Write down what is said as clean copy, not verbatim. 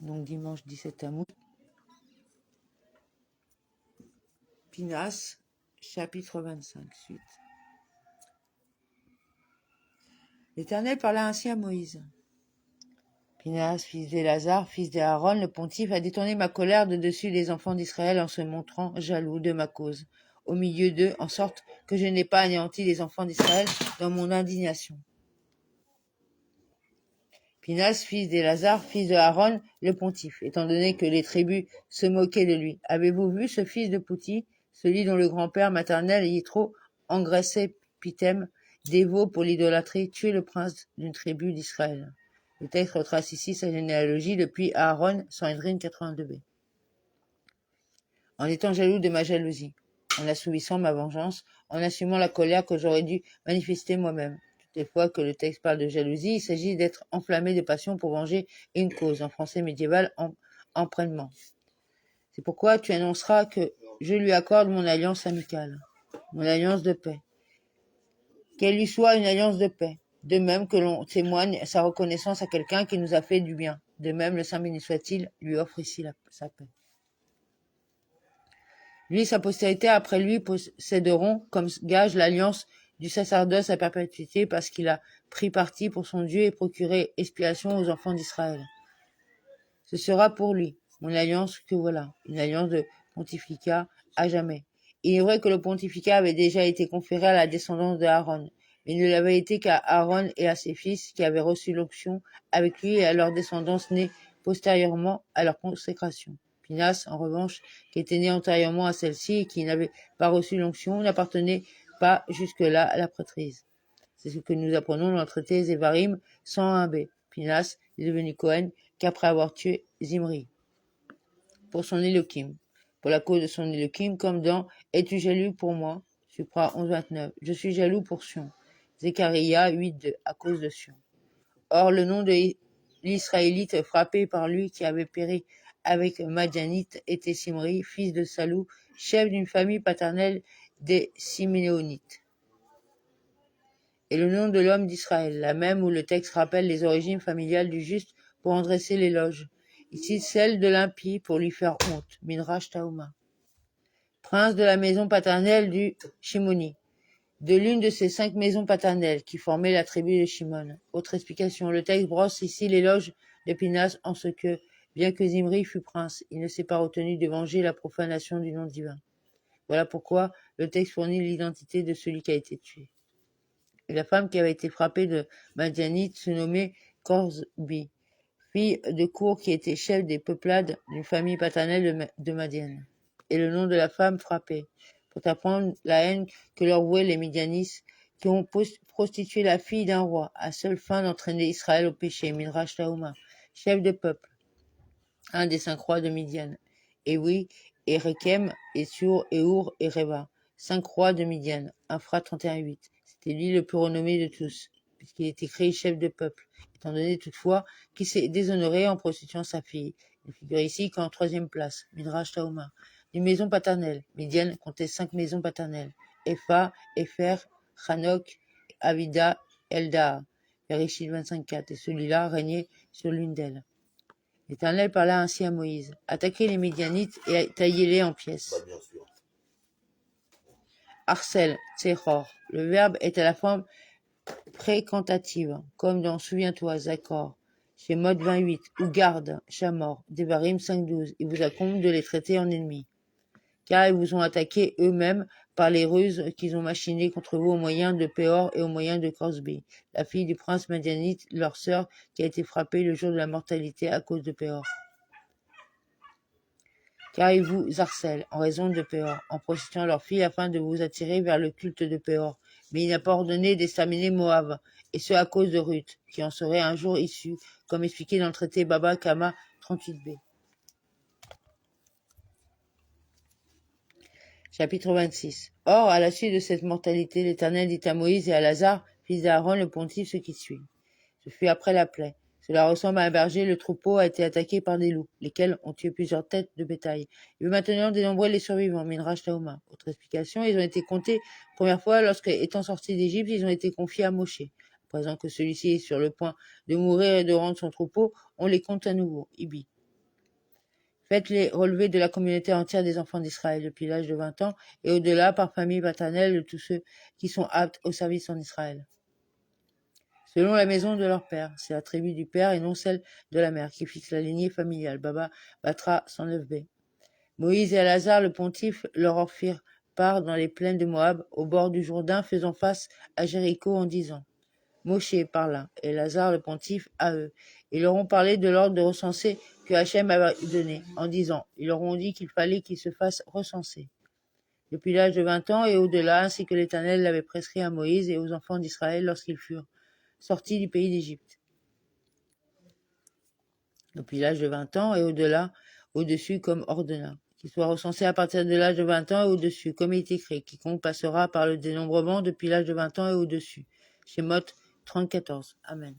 Donc dimanche 17 Tammuz. Pinas, chapitre 25, suite. L'Éternel parla ainsi à Moïse. Pinas, fils d'Élazar, fils d'Aaron, le pontife, a détourné ma colère de dessus les enfants d'Israël en se montrant jaloux de ma cause, au milieu d'eux, en sorte que je n'ai pas anéanti les enfants d'Israël dans mon indignation. Pinas, fils d'Élazar, fils de Aaron, le pontife, étant donné que les tribus se moquaient de lui. Avez-vous vu ce fils de Pouti, celui dont le grand-père maternel Yitro engraissait Pithem, dévot pour l'idolâtrie, tuer le prince d'une tribu d'Israël? Le texte retrace ici sa généalogie depuis Aaron, Sanhedrin 82b. En étant jaloux de ma jalousie, en assouvissant ma vengeance, en assumant la colère que j'aurais dû manifester moi-même. Toutes les fois que le texte parle de jalousie, il s'agit d'être enflammé de passion pour venger une cause, en français médiéval, empruntement. C'est pourquoi tu annonceras que je lui accorde mon alliance amicale, mon alliance de paix. Qu'elle lui soit une alliance de paix. De même que l'on témoigne sa reconnaissance à quelqu'un qui nous a fait du bien. De même, le Saint béni soit-il lui offre ici sa paix. Lui et sa postérité après lui posséderont comme gage l'alliance du sacerdoce à perpétuité parce qu'il a pris parti pour son Dieu et procuré expiation aux enfants d'Israël. Ce sera pour lui, mon alliance que voilà, une alliance de pontificat à jamais. Il est vrai que le pontificat avait déjà été conféré à la descendance de Aaron, mais il ne l'avait été qu'à Aaron et à ses fils qui avaient reçu l'onction avec lui et à leur descendance née postérieurement à leur consécration. Pinas, en revanche, qui était né antérieurement à celle-ci et qui n'avait pas reçu l'onction, n'appartenait pas jusque-là à la prêtrise. C'est ce que nous apprenons dans le traité Zévarim 101b. Pinas est devenu Cohen qu'après avoir tué Zimri pour son Elohim, pour la cause de son Elohim, comme dans « Es-tu jaloux pour moi » Supra 11.29. Je suis jaloux pour Sion. Zechariah 8.2, à cause de Sion. Or, le nom de l'Israélite frappé par lui qui avait péri avec Madianite était Simri, fils de Salou, chef d'une famille paternelle des Siméonites. Et le nom de l'homme d'Israël, la même où le texte rappelle les origines familiales du juste pour en dresser l'éloge. Ici, celle de l'impie pour lui faire honte, Midrash Tauma. Prince de la maison paternelle du Shimoni, de l'une de ces 5 maisons paternelles qui formaient la tribu de Shimon. Autre explication, le texte brosse ici l'éloge de Pinas en ce que, bien que Zimri fût prince, il ne s'est pas retenu de venger la profanation du nom divin. Voilà pourquoi le texte fournit l'identité de celui qui a été tué. Et la femme qui avait été frappée de Madianite se nommait Korzbi, fille de cour qui était chef des peuplades d'une famille paternelle de Madian. Et le nom de la femme frappée, pour t'apprendre la haine que leur vouaient les Midianis, qui ont prostitué la fille d'un roi, à seule fin d'entraîner Israël au péché, Midrash Tauma, chef de peuple, un des 5 rois de Midian. Et oui, et Rekem, et Sur, et Our, et Reva, 5 rois de Midian, Infra 31.8. C'était lui le plus renommé de tous, puisqu'il était créé chef de peuple, étant donné toutefois qu'il s'est déshonoré en prostituant sa fille. Il figure ici qu'en 3e place, Midrash Tauma. Une maison paternelle. Midian comptait 5 maisons paternelles. Epha, Epher, Hanok, Avida, Eldaa. Bereshit 25.4. Et celui-là régnait sur l'une d'elles. L'Éternel parla ainsi à Moïse. Attaquez les Midianites et taillez-les en pièces. Harcèle, Tsehor. Le verbe est à la forme précantative, comme dans Souviens-toi, Zakor, chez Mode 28, ou garde, Chamor, Devarim 5.12. Il vous incombe de les traiter en ennemis, car ils vous ont attaqué eux-mêmes par les ruses qu'ils ont machinées contre vous au moyen de Péor et au moyen de Korzbi, la fille du prince Madianite, leur sœur, qui a été frappée le jour de la mortalité à cause de Péor. Car ils vous harcèlent en raison de Péor, en prostituant leur fille afin de vous attirer vers le culte de Péor. Mais il n'a pas ordonné d'exterminer Moab, et ce à cause de Ruth, qui en serait un jour issue, comme expliqué dans le traité Baba Kama 38b. Chapitre 26. Or, à la suite de cette mortalité, l'Éternel dit à Moïse et à Lazare, fils d'Aaron, le pontife, ce qui suit. Ce fut après la plaie. Cela ressemble à un berger, le troupeau a été attaqué par des loups, lesquels ont tué plusieurs têtes de bétail. Il veut maintenant dénombrer les survivants, Midrash Tauma. Autre explication, ils ont été comptés première fois lorsque, étant sortis d'Égypte, ils ont été confiés à Moshe. À présent que celui-ci est sur le point de mourir et de rendre son troupeau, on les compte à nouveau, Ibi. Faites-les relever de la communauté entière des enfants d'Israël depuis l'âge de 20 ans et au-delà par famille paternelle de tous ceux qui sont aptes au service en Israël. Selon la maison de leur père, c'est la tribu du père et non celle de la mère qui fixe la lignée familiale. Baba Batra 109b. Moïse et Elazar, le pontife, leur en firent part dans les plaines de Moab, au bord du Jourdain, faisant face à Jéricho en disant Moshe parla, et Elazar, le pontife, à eux. Ils leur ont parlé de l'ordre de recenser que Hachem avait donné, en disant Ils leur ont dit qu'il fallait qu'ils se fassent recenser. Depuis l'âge de 20 ans et au-delà, ainsi que l'Éternel l'avait prescrit à Moïse et aux enfants d'Israël lorsqu'ils furent sortis du pays d'Égypte. Depuis l'âge de 20 ans et au-delà, au-dessus comme ordonna. Qu'ils soient recensés à partir de l'âge de 20 ans et au-dessus, comme il est écrit, quiconque passera par le dénombrement depuis l'âge de 20 ans et au-dessus. Shemot 30-14. Amen.